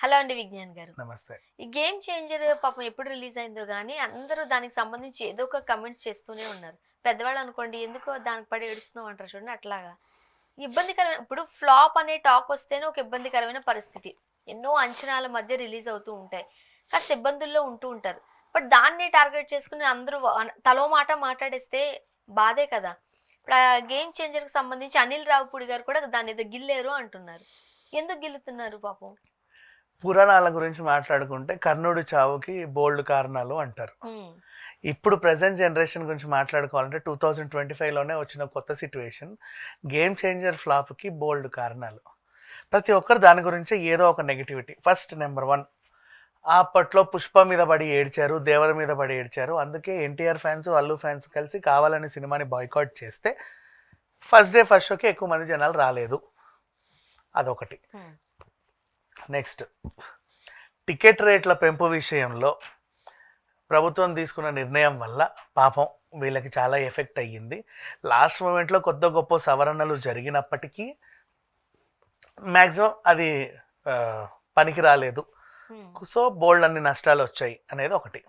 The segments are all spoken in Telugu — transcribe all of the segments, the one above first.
హలో అండి విజ్ఞాన్ గారు. నమస్తే. ఈ గేమ్ చేంజర్ పాపం ఎప్పుడు రిలీజ్ అయిందో గానీ, అందరూ దానికి సంబంధించి ఏదో ఒక కమెంట్స్ చేస్తూనే ఉన్నారు. పెద్దవాళ్ళు అనుకోండి, ఎందుకో దానికి పడి ఏడుస్తున్నావు అంటారు చూడండి అట్లాగా. ఇబ్బందికరమైన ఇప్పుడు ఫ్లాప్ అనే టాక్ వస్తేనే ఒక ఇబ్బందికరమైన పరిస్థితి. ఎన్నో అంచనాల మధ్య రిలీజ్ అవుతూ ఉంటాయి. కాస్త ఇబ్బందుల్లో ఉంటూ ఉంటారు. బట్ దాన్నే టార్గెట్ చేసుకుని అందరూ తలో మాట మాట్లాడేస్తే బాధే కదా! ఇప్పుడు ఆ గేమ్ చేంజర్‌కి సంబంధించి అనిల్ రావిపూడి గారు కూడా దాన్నేదో గిల్లారు అంటున్నారు. ఎందుకు గిల్లుతున్నారు పాపం? పురాణాల గురించి మాట్లాడుకుంటే కర్ణుడి చావుకి బోల్డ్ కారణాలు అంటారు. ఇప్పుడు ప్రెజెంట్ జనరేషన్ గురించి మాట్లాడుకోవాలంటే 2025లోనే వచ్చిన కొత్త సిట్యుయేషన్ గేమ్ చేంజర్ ఫ్లాప్కి బోల్డ్ కారణాలు. ప్రతి ఒక్కరు దాని గురించి ఏదో ఒక నెగిటివిటీ. ఫస్ట్ నెంబర్ 1, అప్పట్లో పుష్ప మీద పడి ఏడ్చారు, దేవర మీద పడి ఏడ్చారు. అందుకే ఎన్టీఆర్ ఫ్యాన్స్, అల్లు ఫ్యాన్స్ కలిసి కావాలని సినిమాని బాయ్కాట్ చేస్తే ఫస్ట్ డే ఫస్ట్ షోకి ఎక్కువ మంది జనాలు రాలేదు. అదొకటి. నెక్స్ట్, టికెట్ రేట్ల పెంపు విషయంలో ప్రభుత్వం తీసుకున్న నిర్ణయం వల్ల పాపం వీళ్ళకి చాలా ఎఫెక్ట్ అయ్యింది. లాస్ట్ మూమెంట్లో కొద్ది గొప్ప సవరణలు జరిగినప్పటికీ మ్యాక్సిమం అది పనికి రాలేదు. సో బోల్డ్ అన్ని నష్టాలు వచ్చాయి అనేది ఒకటి.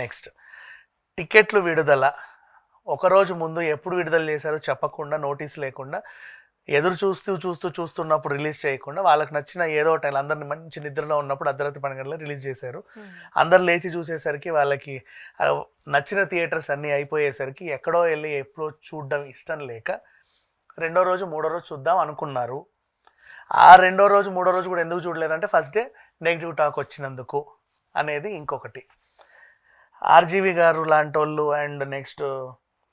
నెక్స్ట్, టికెట్లు విడుదల ఒకరోజు ముందు ఎప్పుడు విడుదల చేశారో చెప్పకుండా, నోటీస్ లేకుండా, ఎదురు చూస్తున్నప్పుడు రిలీజ్ చేయకుండా వాళ్ళకి నచ్చిన ఏదో టైం అందరిని మంచి నిద్రలో ఉన్నప్పుడు అర్ధరాత్రి 12 గంటలకు రిలీజ్ చేశారు. అందరు లేచి చూసేసరికి వాళ్ళకి నచ్చిన థియేటర్స్ అన్నీ అయిపోయేసరికి ఎక్కడో వెళ్ళి ఎప్పుడో చూడడం ఇష్టం లేక రెండో రోజు మూడో రోజు చూద్దాం అనుకున్నారు. ఆ రెండో రోజు మూడో రోజు కూడా ఎందుకు చూడలేదంటే ఫస్ట్ డే నెగిటివ్ టాక్ వచ్చినందుకు అనేది ఇంకొకటి. ఆర్జీవి గారు లాంటి వాళ్ళు అండ్ నెక్స్ట్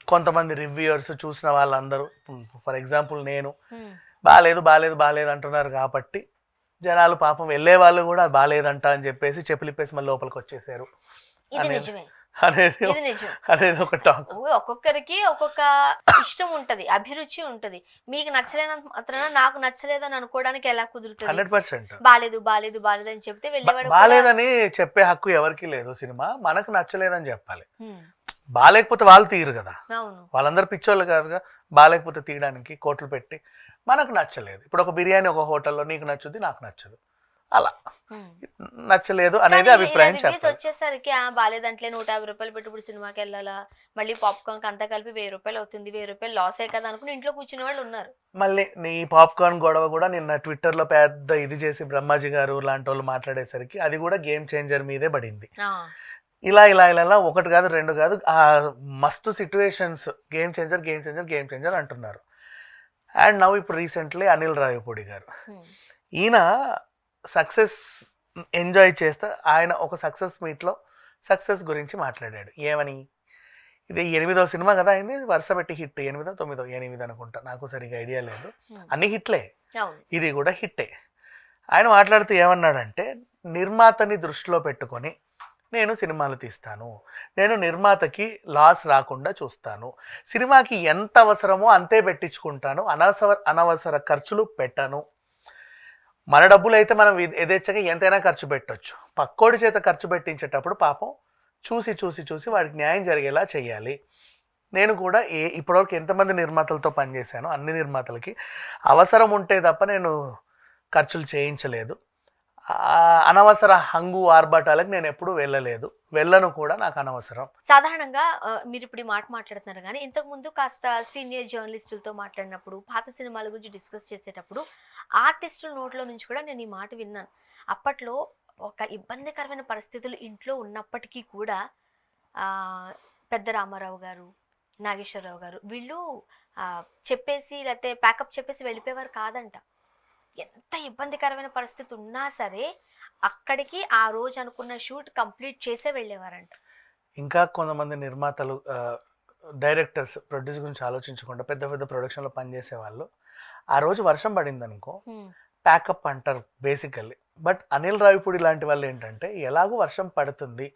కొంతమంది రివ్యూయర్స్ చూసిన వాళ్ళందరూ, ఫర్ ఎగ్జాంపుల్ నేను, బాగాలేదు అంటున్నారు కాబట్టి జనాలు పాపం వెళ్ళే వాళ్ళు కూడా బాగాలేదంట అని చెప్పేసి చెప్పులిప్పేసి మళ్ళీ లోపలికి వచ్చేసారు అనేది ఒక టాక్. ఒక్కొక్కరికి ఒక్కొక్క ఇష్టం ఉంటది, అభిరుచి ఉంటది. మీకు నచ్చలేనంత మాత్రాన నాకు నచ్చలేదని అనుకోవడానికి ఎలా కుదురుతుంది? 100% బాలేదు అని చెప్తే వెళ్ళేవాడు. బాగాలేదని చెప్పే హక్కు ఎవరికి లేదు. సినిమా మనకు నచ్చలేదని చెప్పాలి. బాగాలేకపోతే వాళ్ళు తీయరు కదా, వాళ్ళందరూ పిచ్చోళ్ళు కాదుగా. బాగాలేకపోతే తీయడానికి కోట్లు పెట్టి మనకు నచ్చలేదు. ఇప్పుడు ఒక బిర్యానీ ఒక హోటల్లో నీకు నచ్చుద్ది, నాకు నచ్చదు, అలా నచ్చలేదు అనేది అభిప్రాయం వచ్చేసరికి బాగాలేదంటే 150 రూపాయలు పెట్టి ఇప్పుడు సినిమాకి వెళ్ళాలా, మళ్ళీ పాప్కార్న్ అంతా కలిపి 1000 రూపాయలు అవుతుంది, 1000 రూపాయలు లాసే కదా అనుకుని ఇంట్లో కూర్చునే వాళ్ళు ఉన్నారు. మళ్ళీ నీ పాప్కార్న్ గొడవ కూడా నిన్న ట్విట్టర్లో పెద్ద ఇది చేసి బ్రహ్మాజీ గారు లాంటి వాళ్ళు మాట్లాడేసరికి అది కూడా గేమ్ చేంజర్ మీదే పడింది. ఇలా ఒకటి కాదు రెండు కాదు, ఆ మస్తు సిట్యుయేషన్స్ గేమ్ చేంజర్ అంటున్నారు. అండ్ నవ్వు ఇప్పుడు రీసెంట్లీ అనిల్ రావిపూడి గారు, ఈయన సక్సెస్ ఎంజాయ్ చేస్తే ఆయన ఒక సక్సెస్ మీట్లో సక్సెస్ గురించి మాట్లాడాడు. ఏమని, ఇది 8వ సినిమా కదా అయింది, వరుస పెట్టి హిట్, 8వ 9వ 8 అనుకుంటా, నాకు సరిగ్గా ఐడియా లేదు. అన్ని హిట్లే, ఇది కూడా హిట్టే. ఆయన మాట్లాడుతూ ఏమన్నాడంటే, నిర్మాతని దృష్టిలో పెట్టుకొని నేను సినిమాలు తీస్తాను, నేను నిర్మాతకి లాస్ రాకుండా చూస్తాను, సినిమాకి ఎంత అవసరమో అంతే పెట్టించుకుంటాను, అనవసర ఖర్చులు పెట్టను. మన డబ్బులు అయితే మనం యథేచ్ఛగా ఎంతైనా ఖర్చు పెట్టవచ్చు. పక్కోడి చేత ఖర్చు పెట్టించేటప్పుడు పాపం చూసి వాడికి న్యాయం జరిగేలా చేయాలి. నేను కూడా ఇప్పటివరకు ఎంతమంది నిర్మాతలతో పనిచేశానో అన్ని నిర్మాతలకి అవసరం ఉంటే తప్ప నేను ఖర్చులు చేయించలేదు. అనవసర హంగు ఆర్భాటాలకు నేను ఎప్పుడు వెళ్ళను కూడా, నాకు అనవసరం. సాధారణంగా మీరు ఇప్పుడు ఈ మాట మాట్లాడుతున్నారు కానీ ఇంతకు ముందు కాస్త సీనియర్ జర్నలిస్టులతో మాట్లాడినప్పుడు, పాత సినిమాల గురించి డిస్కస్ చేసేటప్పుడు ఆర్టిస్టుల నోట్లో నుంచి కూడా నేను ఈ మాట విన్నాను. అప్పట్లో ఒక ఇబ్బందికరమైన పరిస్థితులు ఇంట్లో ఉన్నప్పటికీ కూడా పెద్ద రామారావు గారు, నాగేశ్వరరావు గారు వీళ్ళు చెప్పేసి లేకపోతే ప్యాకప్ చెప్పేసి వెళ్ళిపోయేవారు కాదంట. ఎంత ఇబ్బందికరమైన పరిస్థితి ఉన్నా సరే అక్కడికి ఆ రోజు అనుకున్న షూట్ కంప్లీట్ చేసే వెళ్ళేవారంట. ఇంకా కొంతమంది నిర్మాతలు, డైరెక్టర్స్, ప్రొడ్యూసర్ గురించి ఆలోచించకుండా పెద్ద పెద్ద ప్రొడక్షన్లో పనిచేసే వాళ్ళు ఆ రోజు వర్షం పడింది అనుకో ప్యాకప్ అంటారు బేసికల్లీ. బట్ అనిల్ రావిపూడి లాంటి వాళ్ళు ఏంటంటే, ఎలాగో వర్షం పడుతుంది,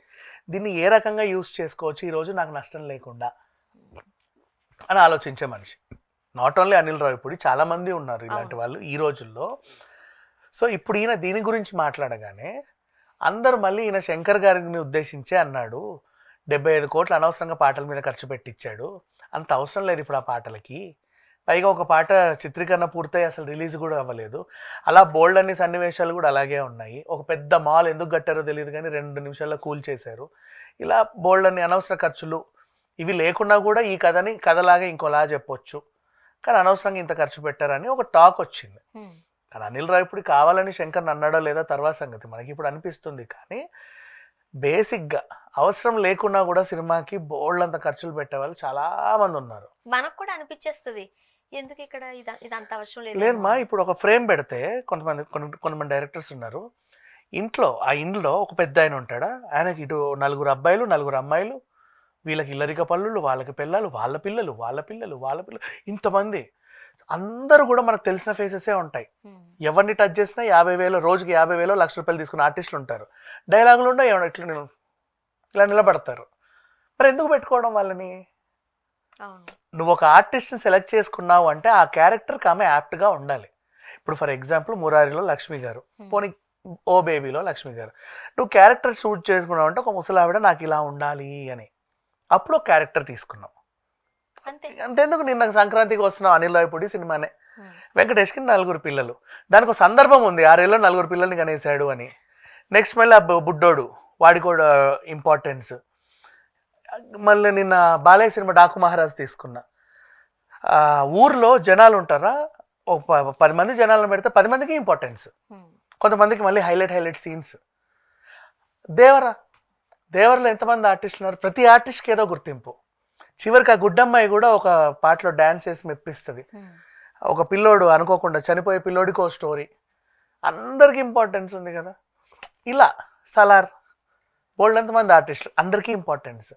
దీన్ని ఏ రకంగా యూస్ చేసుకోవచ్చు ఈరోజు నాకు నష్టం లేకుండా అని ఆలోచించే మనిషి. నాట్ ఓన్లీ అనిల్ రావిపూడి, చాలామంది ఉన్నారు ఇలాంటి వాళ్ళు ఈ రోజుల్లో. సో ఇప్పుడు ఈయన దీని గురించి మాట్లాడగానే అందరూ మళ్ళీ ఈయన శంకర్ గారిని ఉద్దేశించే అన్నాడు, 75 కోట్లు అనవసరంగా పాటల మీద ఖర్చు పెట్టించాడు, అంత అవసరం లేదు ఇప్పుడు ఆ పాటలకి, పైగా ఒక పాట చిత్రీకరణ పూర్తయి అసలు రిలీజ్ కూడా అవ్వలేదు. అలా బోల్డ్ అన్ని సన్నివేశాలు కూడా అలాగే ఉన్నాయి. ఒక పెద్ద మాల్ ఎందుకు కట్టారో తెలియదు కానీ 2 నిమిషాల్లో కూల్చేశారు. ఇలా బోల్డ్ అన్ని అనవసర ఖర్చులు ఇవి లేకున్నా కూడా ఈ కథని కథలాగా ఇంకోలా చెప్పొచ్చు, కానీ అనవసరంగా ఇంత ఖర్చు పెట్టారని ఒక టాక్ వచ్చింది. కానీ అనిల్ రావిపూడి కావాలని శంకర్ అన్నాడో లేదా తర్వాత సంగతి, మనకి ఇప్పుడు అనిపిస్తుంది. కానీ బేసిక్గా అవసరం లేకున్నా కూడా సినిమాకి బోల్డ్ అంత ఖర్చులు పెట్టే వాళ్ళు చాలా మంది ఉన్నారు. మనకు కూడా అనిపించేస్తుంది ఎందుకు ఇక్కడ ఇదంత అవసరం లేదు మా. ఇప్పుడు ఒక ఫ్రేమ్ పెడితే కొంతమంది డైరెక్టర్స్ ఉన్నారు, ఆ ఇంట్లో ఒక పెద్ద ఆయన ఉంటాడా, ఆయనకి ఇటు 4 అబ్బాయిలు 4 అమ్మాయిలు, వీళ్ళకి ఇల్లరిక పల్లుళ్ళు, వాళ్ళకి పిల్లలు, వాళ్ళ పిల్లలు ఇంతమంది అందరూ కూడా మనకు తెలిసిన ఫేసెసే ఉంటాయి. ఎవరిని టచ్ చేసినా 50,000 రోజుకి 50,000 1,00,000 రూపాయలు తీసుకున్న ఆర్టిస్టులు ఉంటారు. డైలాగులు ఉండే ఇలా నిలబడతారు. మరి ఎందుకు పెట్టుకోవడం వాళ్ళని? నువ్వు ఒక ఆర్టిస్ట్ని సెలెక్ట్ చేసుకున్నావు అంటే ఆ క్యారెక్టర్కి ఆమె యాప్ట్గా ఉండాలి. ఇప్పుడు ఫర్ ఎగ్జాంపుల్ మురారిలో లక్ష్మి గారు, పోనీ ఓ బేబీలో లక్ష్మి గారు, నువ్వు క్యారెక్టర్ షూట్ చేసుకున్నావు అంటే ఒక ముసలావిడ నాకు ఇలా ఉండాలి అని, అప్పుడు ఒక క్యారెక్టర్ తీసుకున్నావు. అంతేందుకు నిన్న సంక్రాంతికి వస్తున్నావు అనిల్ రావిపూడి సినిమానే, వెంకటేష్కి 4 పిల్లలు, దానికి ఒక సందర్భం ఉంది, 6 ఏళ్ళలో 4 పిల్లల్ని కనేసాడు అని. నెక్స్ట్ మళ్ళీ ఆ బుడ్డోడు, వాడికి కూడా ఇంపార్టెన్స్. మళ్ళీ నిన్న బాలయ్య సినిమా డాకు మహారాజ్ తీసుకున్నా, ఊర్లో జనాలు ఉంటారా, ఓ 10 మంది జనాలను పెడితే 10 మందికి ఇంపార్టెన్స్, కొంతమందికి మళ్ళీ హైలైట్ సీన్స్. దేవరలో ఎంతమంది ఆర్టిస్టులు ఉన్నారు, ప్రతి ఆర్టిస్ట్కి ఏదో గుర్తింపు. చివరికి ఆ గుడ్డమ్మాయి కూడా ఒక పాటలో డ్యాన్స్ చేసి మెప్పిస్తుంది. ఒక పిల్లోడు అనుకోకుండా చనిపోయే పిల్లోడికి ఓ స్టోరీ, అందరికి ఇంపార్టెన్స్ ఉంది కదా. ఇలా సలార్ బోల్డ్ ఎంతమంది ఆర్టిస్టులు, అందరికీ ఇంపార్టెన్స్.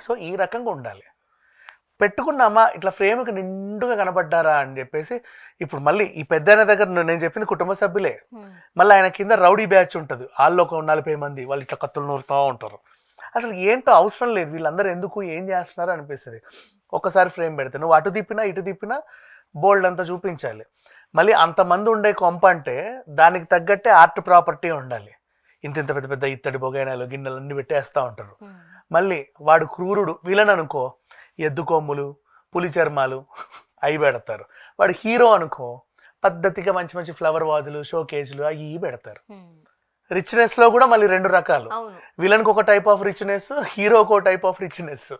సో ఈ రకంగా ఉండాలి. పెట్టుకున్నామా ఇట్లా ఫ్రేమ్కి నిండుగా కనబడ్డారా అని చెప్పేసి, ఇప్పుడు మళ్ళీ ఈ పెద్ద దగ్గర నేను చెప్పింది కుటుంబ సభ్యులే, మళ్ళీ ఆయన కింద రౌడీ బ్యాచ్ ఉంటుంది, వాళ్ళు ఒక 40 మంది, వాళ్ళు ఇట్లా కత్తులు నూరుతూ ఉంటారు. అసలు ఏంటో అవసరం లేదు, వీళ్ళందరూ ఎందుకు ఏం చేస్తున్నారు అనిపిస్తుంది. ఒకసారి ఫ్రేమ్ పెడితే నువ్వు అటు తిప్పినా ఇటు తిప్పినా బోల్డ్ అంతా చూపించాలి. మళ్ళీ అంతమంది ఉండే కొంప అంటే దానికి తగ్గట్టే ఆర్ట్ ప్రాపర్టీ ఉండాలి. ఇంత పెద్ద ఇత్తడి బొగైనాలు గిన్నెలు అన్ని పెట్టేస్తూ ఉంటారు. మళ్ళీ వాడు క్రూరుడు విలన్ అనుకో, ఎద్దు కొమ్ములు పులి చర్మాలు అవి పెడతారు. వాడు హీరో అనుకో, పద్ధతిగా మంచి ఫ్లవర్ వాజులు షోకేజ్లు అవి పెడతారు. రిచ్నెస్ లో కూడా మళ్ళీ 2 రకాలు, విలన్కి ఒక టైప్ ఆఫ్ రిచ్నెస్, హీరోకి ఒక టైప్ ఆఫ్ రిచ్నెస్,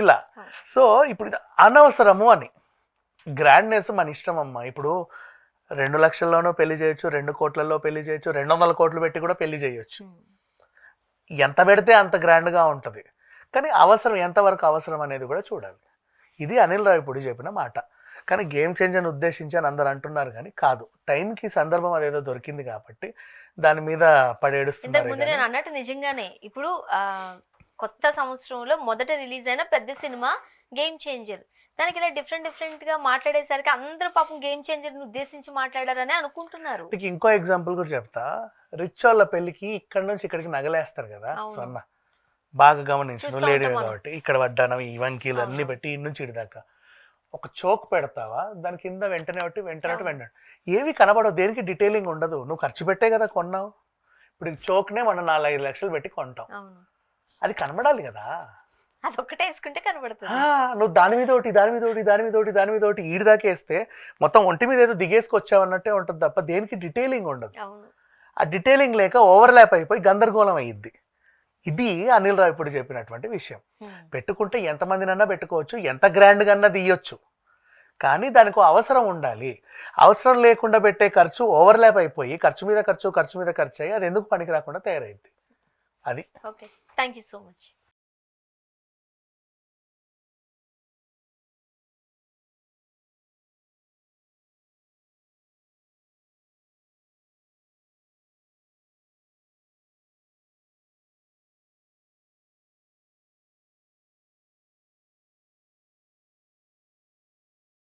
ఇలా. సో ఇప్పుడు ఇది అనవసరము అని. గ్రాండ్నెస్ మన ఇష్టం అమ్మా. ఇప్పుడు 2 లక్షల్లోనూ పెళ్లి చేయొచ్చు, 2 కోట్లలో పెళ్లి చేయొచ్చు, 200 కోట్లు పెట్టి కూడా పెళ్లి చేయొచ్చు. ఎంత పెడితే అంత గ్రాండ్గా ఉంటుంది. కానీ అవసరం ఎంతవరకు అవసరం అనేది కూడా చూడాలి. ఇది అనిల్ రావిపూడి చెప్పిన మాట. కానీ గేమ్ చేంజర్ని ఉద్దేశించి అని అందరు అంటున్నారు, కానీ కాదు, టైంకి సందర్భం అదేదో దొరికింది కాబట్టి దాని మీద పడేడుస్తున్నారు. నేను అన్నట్టు నిజంగానే ఇప్పుడు కొత్త సంవత్సరంలో మొదట రిలీజ్ అయిన పెద్ద సినిమా గేమ్ చేంజర్, దానికి ఇలా డిఫరెంట్ గా మాట్లాడేసరికి అందరూ పాపం గేమ్ చేంజర్ని ఉద్దేశించి మాట్లాడారని అనుకుంటున్నారు. ఇంకో ఎగ్జాంపుల్ కూడా చెప్తా. రిచ్ వాళ్ళ పెళ్లికి ఇక్కడ నుంచి ఇక్కడికి నగలేస్తారు కదా స్వర్ణ, బాగా గమనించు లేడీ కాబట్టి, ఇక్కడ వడ్డానం ఈ వంకీలు అన్ని పెట్టి ఇటు నుంచి ఇటు దాకా ఒక చోక్ పెడతావా, దాని కింద వెంటనే ఏవి కనబడవు, దేనికి డీటెయిలింగ్ ఉండదు. నువ్వు ఖర్చు పెట్టే కదా కొన్నావు. ఇప్పుడు చోక్నే మనం 4-5 లక్షలు పెట్టి కొంటాం, అది కనబడాలి కదా, అదొక్కటే వేసుకుంటే కనబడుతుంది. నువ్వు దాని మీద ఒకటి ఈడి దాకా వేస్తే మొత్తం ఒంటి మీద ఏదో దిగేసుకొచ్చావన్నట్టే ఉంటుంది తప్ప దేనికి డీటెయిలింగ్ ఉండదు. ఆ డీటెయిలింగ్ లేక ఓవర్లాప్ అయిపోయి గందరగోళం అయ్యిద్ది. ఇది అనిల్ రావిపూడి చెప్పినటువంటి విషయం. పెట్టుకుంటే ఎంతమందినన్నా పెట్టుకోవచ్చు, ఎంత గ్రాండ్గా అన్నా తీయొచ్చు, కానీ దానికి అవసరం ఉండాలి. అవసరం లేకుండా పెట్టే ఖర్చు ఓవర్లాప్ అయిపోయి ఖర్చు మీద ఖర్చు అయ్యి అది ఎందుకు పనికి రాకుండా తయారైంది. అది. Okay, thank you so much.